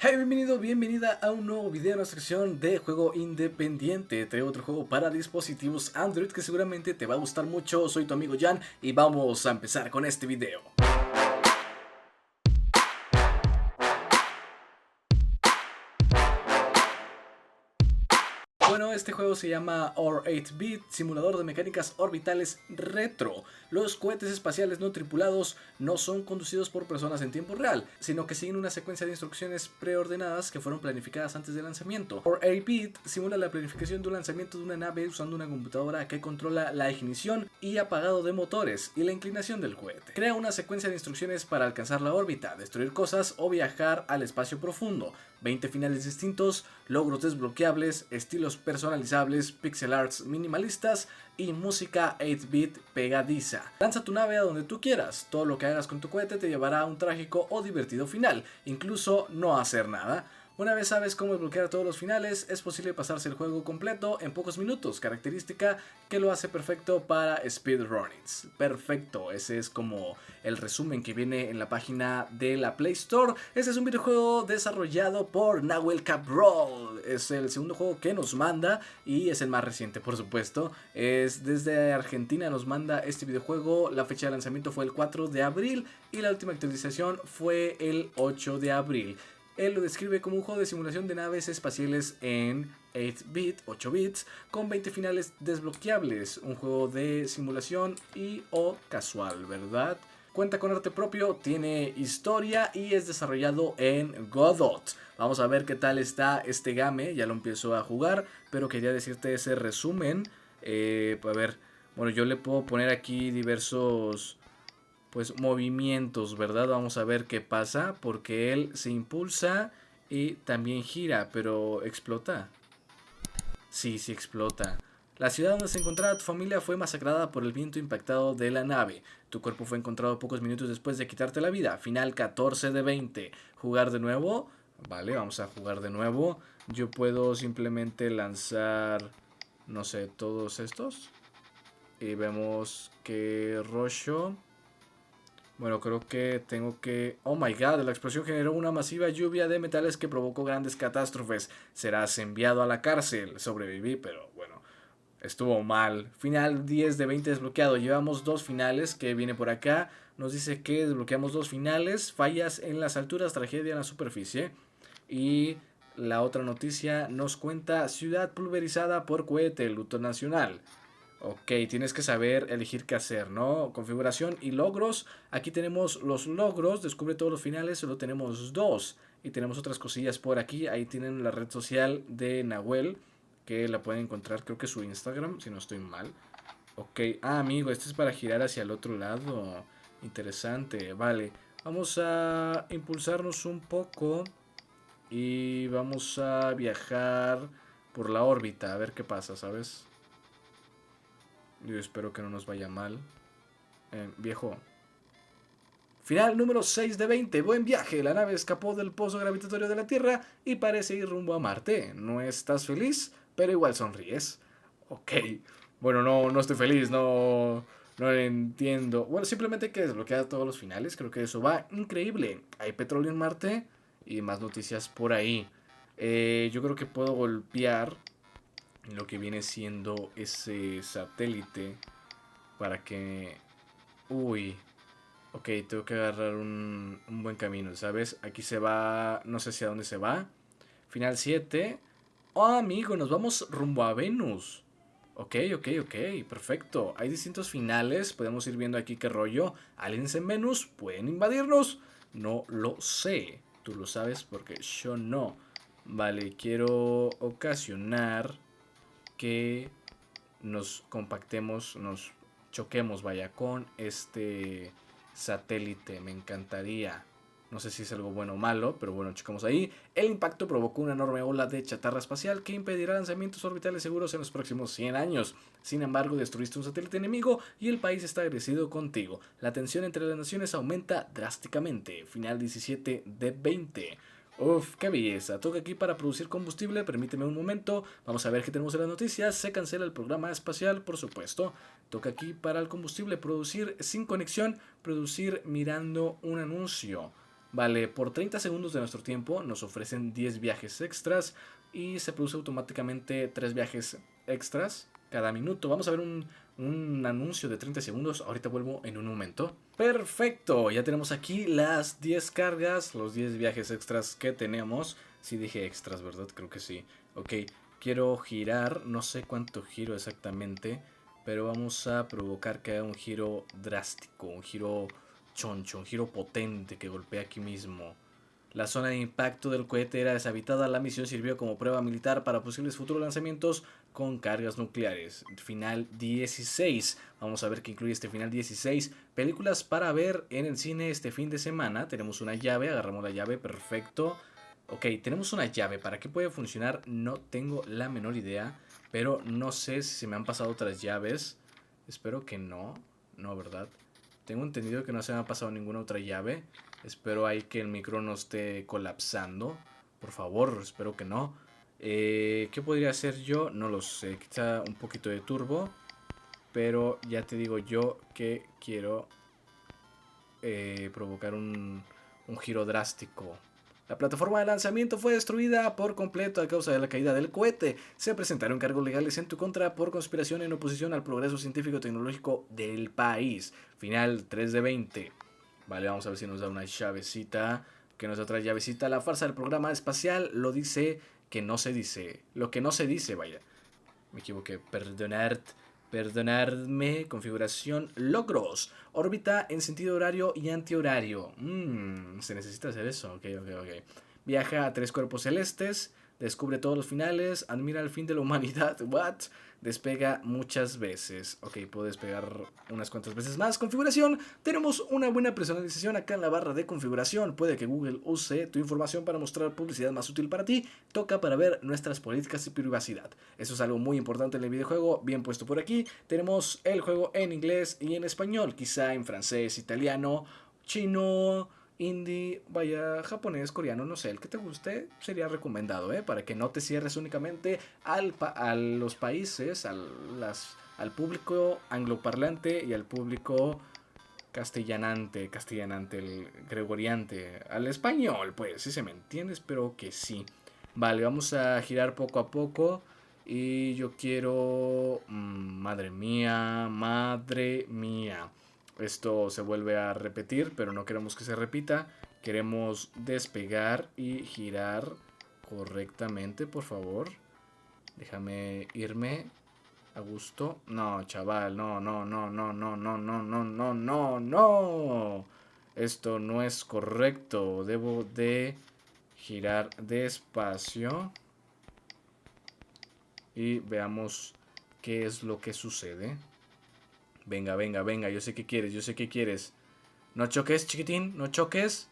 Hey, bienvenido, bienvenida a un nuevo video en la sección de juego independiente. Traigo otro juego para dispositivos Android que seguramente te va a gustar mucho. Soy tu amigo Jan y vamos a empezar con este video. Bueno, este juego se llama Or8bit, simulador de mecánicas orbitales retro. Los cohetes espaciales no tripulados no son conducidos por personas en tiempo real, sino que siguen una secuencia de instrucciones preordenadas que fueron planificadas antes del lanzamiento. Or8bit simula la planificación de un lanzamiento de una nave usando una computadora que controla la ignición y apagado de motores y la inclinación del cohete. Crea una secuencia de instrucciones para alcanzar la órbita, destruir cosas o viajar al espacio profundo. 20 finales distintos, logros desbloqueables, estilos personalizables, pixel arts minimalistas y música 8-bit pegadiza. Lanza tu nave a donde tú quieras, todo lo que hagas con tu cohete te llevará a un trágico o divertido final, incluso no hacer nada. Una vez sabes cómo desbloquear todos los finales, es posible pasarse el juego completo en pocos minutos, característica que lo hace perfecto para speedrunnings. Perfecto, ese es como el resumen que viene en la página de la Play Store. Este es un videojuego desarrollado por Nahuel Cabrol. Es el segundo juego que nos manda y es el más reciente, por supuesto. Es desde Argentina nos manda este videojuego. La fecha de lanzamiento fue el 4 de abril y la última actualización fue el 8 de abril. Él lo describe como un juego de simulación de naves espaciales en 8-bit, 8 bits, con 20 finales desbloqueables. Un juego de simulación y o casual, ¿verdad? Cuenta con arte propio, tiene historia y es desarrollado en Godot. Vamos a ver qué tal está este game, ya lo empiezo a jugar, pero quería decirte ese resumen. A ver, bueno, yo le puedo poner aquí diversos movimientos, ¿verdad? Vamos a ver qué pasa, porque él se impulsa y también gira, pero ¿explota? Sí, sí explota. La ciudad donde se encontraba tu familia fue masacrada por el viento impactado de la nave. Tu cuerpo fue encontrado pocos minutos después de quitarte la vida. Final 14 de 20. ¿Jugar de nuevo? Vale, vamos a jugar de nuevo. Yo puedo simplemente lanzar, no sé, todos estos. Y vemos que rollo. Bueno, creo que tengo que... Oh my god, la explosión generó una masiva lluvia de metales que provocó grandes catástrofes. Serás enviado a la cárcel. Sobreviví, pero bueno, estuvo mal. Final 10 de 20 desbloqueado. Llevamos dos finales que viene por acá. Nos dice que desbloqueamos dos finales. Fallas en las alturas, tragedia en la superficie. Y la otra noticia nos cuenta ciudad pulverizada por cohete, luto nacional. Ok, tienes que saber elegir qué hacer, ¿no? Configuración y logros. Aquí tenemos los logros, descubre todos los finales, solo tenemos dos. Y tenemos otras cosillas por aquí. Ahí tienen la red social de Nahuel, que la pueden encontrar, creo que su Instagram, si no estoy mal. Ok, amigo, este es para girar hacia el otro lado. Interesante, vale. Vamos a impulsarnos un poco y vamos a viajar por la órbita, a ver qué pasa, ¿sabes? Yo espero que no nos vaya mal. Viejo. Final número 6 de 20. Buen viaje. La nave escapó del pozo gravitatorio de la Tierra y parece ir rumbo a Marte. No estás feliz, pero igual sonríes. Ok. Bueno, no estoy feliz, no entiendo. Bueno, simplemente hay que desbloquear todos los finales. Creo que eso va increíble. Hay petróleo en Marte y más noticias por ahí. Yo creo que puedo golpear lo que viene siendo ese satélite para que... Uy, ok, tengo que agarrar un buen camino, ¿sabes? Aquí se va, no sé hacia dónde se va. Final 7. Oh, amigo, nos vamos rumbo a Venus. Ok, perfecto. Hay distintos finales, podemos ir viendo aquí qué rollo. Aliens en Venus, ¿pueden invadirnos? No lo sé. Tú lo sabes porque yo no. Vale, quiero ocasionar que nos compactemos, nos choquemos, vaya, con este satélite. Me encantaría. No sé si es algo bueno o malo, pero bueno, chocamos ahí. El impacto provocó una enorme ola de chatarra espacial que impedirá lanzamientos orbitales seguros en los próximos 100 años. Sin embargo, destruiste un satélite enemigo y el país está agradecido contigo. La tensión entre las naciones aumenta drásticamente. Final 17 de 20. Uf, qué belleza. Toca aquí para producir combustible. Permíteme un momento. Vamos a ver qué tenemos en las noticias. Se cancela el programa espacial, por supuesto. Toca aquí para el combustible. Producir sin conexión. Producir mirando un anuncio. Vale, por 30 segundos de nuestro tiempo nos ofrecen 10 viajes extras y se produce automáticamente 3 viajes extras cada minuto. Vamos a ver un anuncio de 30 segundos. Ahorita vuelvo en un momento. Perfecto, ya tenemos aquí las 10 cargas, los 10 viajes extras que tenemos. Sí dije extras, ¿verdad? Creo que sí. Ok, quiero girar, no sé cuánto giro exactamente, pero vamos a provocar que haga un giro drástico, un giro choncho, un giro potente que golpea aquí mismo. La zona de impacto del cohete era deshabitada. La misión sirvió como prueba militar para posibles futuros lanzamientos con cargas nucleares. Final 16. Vamos a ver qué incluye este final 16. Películas para ver en el cine este fin de semana. Tenemos una llave, agarramos la llave, perfecto. Ok, tenemos una llave. ¿Para qué puede funcionar? No tengo la menor idea. Pero no sé si se me han pasado otras llaves. Espero que no. No, ¿verdad? Tengo entendido que no se me ha pasado ninguna otra llave. Espero ahí que el micro no esté colapsando. Por favor, espero que no. ¿Qué podría hacer yo? No lo sé. Quizá un poquito de turbo. Pero ya te digo yo que quiero provocar un giro drástico. La plataforma de lanzamiento fue destruida por completo a causa de la caída del cohete. Se presentaron cargos legales en tu contra por conspiración en oposición al progreso científico-tecnológico del país. Final 3 de 20. Vale, vamos a ver si nos da una llavecita. ¿Qué nos da otra llavecita? La farsa del programa espacial lo dice que no se dice. Lo que no se dice, vaya. Me equivoqué. Perdonadme. Configuración. Logros. Órbita en sentido horario y antihorario. Se necesita hacer eso. Ok. Viaja a 3 cuerpos celestes. Descubre todos los finales. Admira el fin de la humanidad. What? Despega muchas veces. Ok, puedo despegar unas cuantas veces más. Configuración. Tenemos una buena personalización acá en la barra de configuración. Puede que Google use tu información para mostrar publicidad más útil para ti. Toca para ver nuestras políticas de privacidad. Eso es algo muy importante en el videojuego. Bien puesto por aquí. Tenemos el juego en inglés y en español. Quizá en francés, italiano, chino, indie, vaya, japonés, coreano, no sé, el que te guste sería recomendado, para que no te cierres únicamente a los países, al público angloparlante y al público castellanante, el gregoriante, al español, pues, si se me entiende, espero que sí. Vale, vamos a girar poco a poco y yo quiero... madre mía. Esto se vuelve a repetir, pero no queremos que se repita. Queremos despegar y girar correctamente, por favor. Déjame irme a gusto. No, chaval, no. Esto no es correcto. Debo de girar despacio. Y veamos qué es lo que sucede. Venga, yo sé que quieres. No choques, chiquitín, no choques.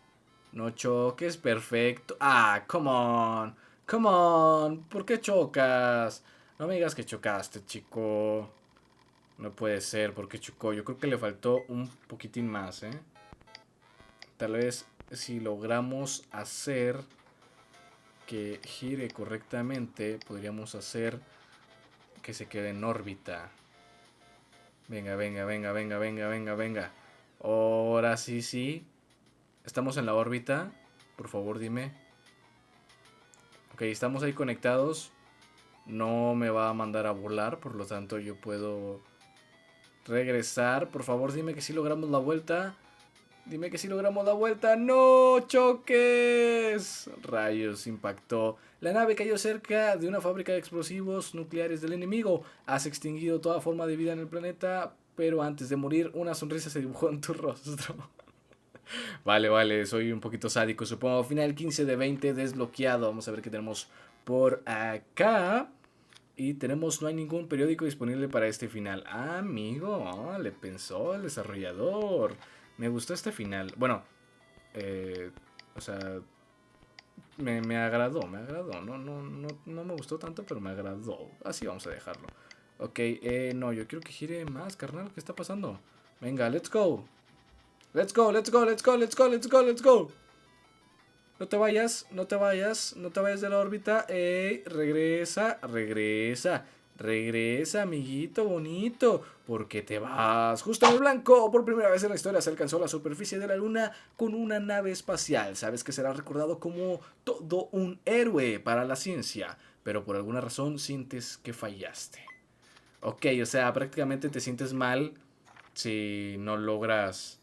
Perfecto. Ah, come on. ¿Por qué chocas? No me digas que chocaste, chico. No puede ser, porque chocó. Yo creo que le faltó un poquitín más, Tal vez si logramos hacer que gire correctamente, podríamos hacer que se quede en órbita. Venga. Ahora sí. Estamos en la órbita. Por favor, dime. Ok, estamos ahí conectados. No me va a mandar a volar, por lo tanto yo puedo regresar. Por favor, dime que sí logramos la vuelta. ¡No choques! Rayos, impactó. La nave cayó cerca de una fábrica de explosivos nucleares del enemigo. Has extinguido toda forma de vida en el planeta, pero antes de morir, una sonrisa se dibujó en tu rostro. Vale, soy un poquito sádico, supongo. Final 15 de 20 desbloqueado. Vamos a ver qué tenemos por acá. Y no hay ningún periódico disponible para este final. Ah, amigo, le pensó el desarrollador. Me gustó este final. Bueno, o sea, me agradó. No me gustó tanto, pero me agradó. Así vamos a dejarlo. Ok, no, yo quiero que gire más, carnal. ¿Qué está pasando? Venga, let's go. Let's go. No te vayas de la órbita. Regresa. Regresa, amiguito bonito, porque te vas justo en el blanco. Por primera vez en la historia se alcanzó la superficie de la luna con una nave espacial. Sabes que será recordado como todo un héroe para la ciencia, pero por alguna razón sientes que fallaste. Ok, o sea, prácticamente te sientes mal si no logras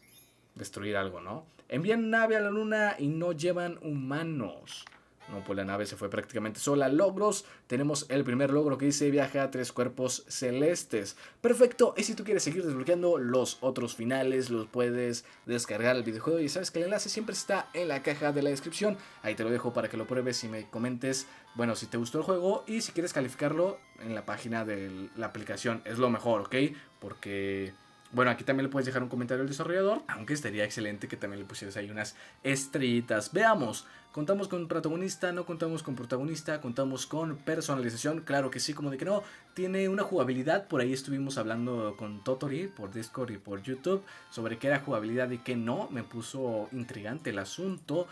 destruir algo, ¿no? Envían nave a la luna y no llevan humanos. No, pues la nave se fue prácticamente sola. Logros. Tenemos el primer logro que dice viaja a 3 cuerpos celestes. Perfecto. Y si tú quieres seguir desbloqueando los otros finales, los puedes descargar el videojuego. Y sabes que el enlace siempre está en la caja de la descripción. Ahí te lo dejo para que lo pruebes y me comentes, bueno, si te gustó el juego y si quieres calificarlo en la página de la aplicación. Es lo mejor, ¿ok? Porque... bueno, aquí también le puedes dejar un comentario al desarrollador, aunque estaría excelente que también le pusieras ahí unas estrellitas. Veamos, ¿contamos con protagonista? ¿No contamos con protagonista? ¿Contamos con personalización? Claro que sí, como de que no. Tiene una jugabilidad, por ahí estuvimos hablando con Totori por Discord y por YouTube sobre qué era jugabilidad y qué no. Me puso intrigante el asunto.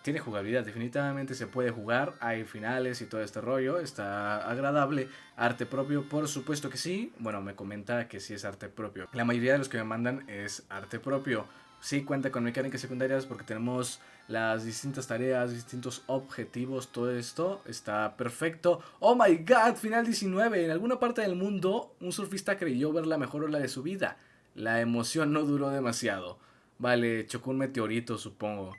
Tiene jugabilidad, definitivamente se puede jugar, hay finales y todo este rollo, está agradable. Arte propio, por supuesto que sí. Bueno, me comenta que sí es arte propio. La mayoría de los que me mandan es arte propio. Sí cuenta con mecánicas secundarias porque tenemos las distintas tareas, distintos objetivos, todo esto está perfecto. ¡Oh my god! Final 19. En alguna parte del mundo, un surfista creyó ver la mejor ola de su vida. La emoción no duró demasiado. Vale, chocó un meteorito, supongo.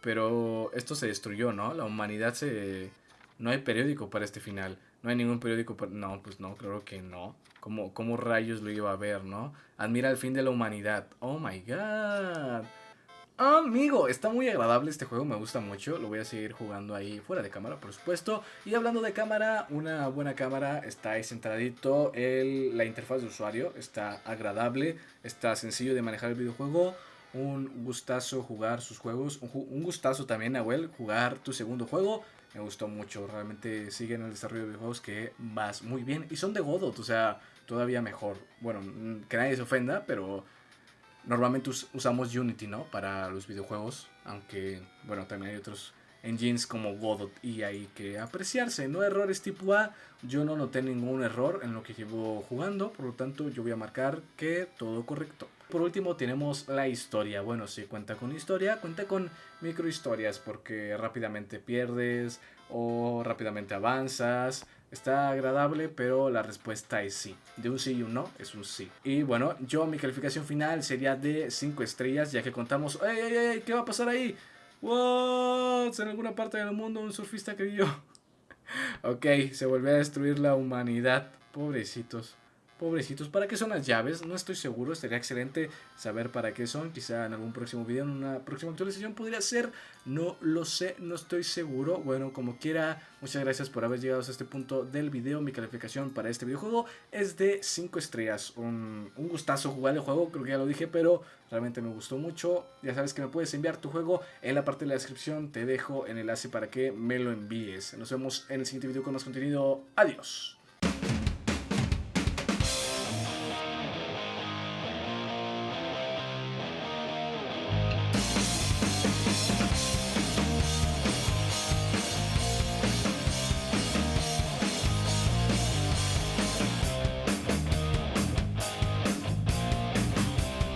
Pero esto se destruyó, ¿no? La humanidad se... No hay periódico para este final. No hay ningún periódico para... No, pues no, creo que no. ¿Cómo rayos lo iba a ver, no? Admira el fin de la humanidad. Oh my god. Amigo, está muy agradable este juego, me gusta mucho. Lo voy a seguir jugando ahí fuera de cámara, por supuesto. Y hablando de cámara, una buena cámara. Está ahí centradito. La interfaz de usuario está agradable. Está sencillo de manejar el videojuego. Un gustazo jugar sus juegos. Un gustazo también, Nahuel, jugar tu segundo juego. Me gustó mucho. Realmente siguen el desarrollo de videojuegos que vas muy bien. Y son de Godot, o sea, todavía mejor. Bueno, que nadie se ofenda, pero normalmente usamos Unity, ¿no? Para los videojuegos. Aunque, bueno, también hay otros engines como Godot y hay que apreciarse. No errores tipo A. Yo no noté ningún error en lo que llevo jugando. Por lo tanto, yo voy a marcar que todo correcto. Por último tenemos la historia. Bueno, si cuenta con historia, cuenta con microhistorias porque rápidamente pierdes o rápidamente avanzas. Está agradable, pero la respuesta es sí. De un sí y un no, es un sí. Y bueno, mi calificación final sería de 5 estrellas, ya que contamos... ¡Ey, ey, ey! ¿Qué va a pasar ahí? ¿What? En alguna parte del mundo un surfista creyó. Ok, se volvió a destruir la humanidad. Pobrecitos. Pobrecitos, ¿para qué son las llaves? No estoy seguro, estaría excelente saber para qué son. Quizá en algún próximo video, en una próxima actualización podría ser. No lo sé, no estoy seguro. Bueno, como quiera, muchas gracias por haber llegado a este punto del video. Mi calificación para este videojuego es de 5 estrellas. Un gustazo jugar el juego, creo que ya lo dije, pero realmente me gustó mucho. Ya sabes que me puedes enviar tu juego en la parte de la descripción. Te dejo el enlace para que me lo envíes. Nos vemos en el siguiente video con más contenido. Adiós.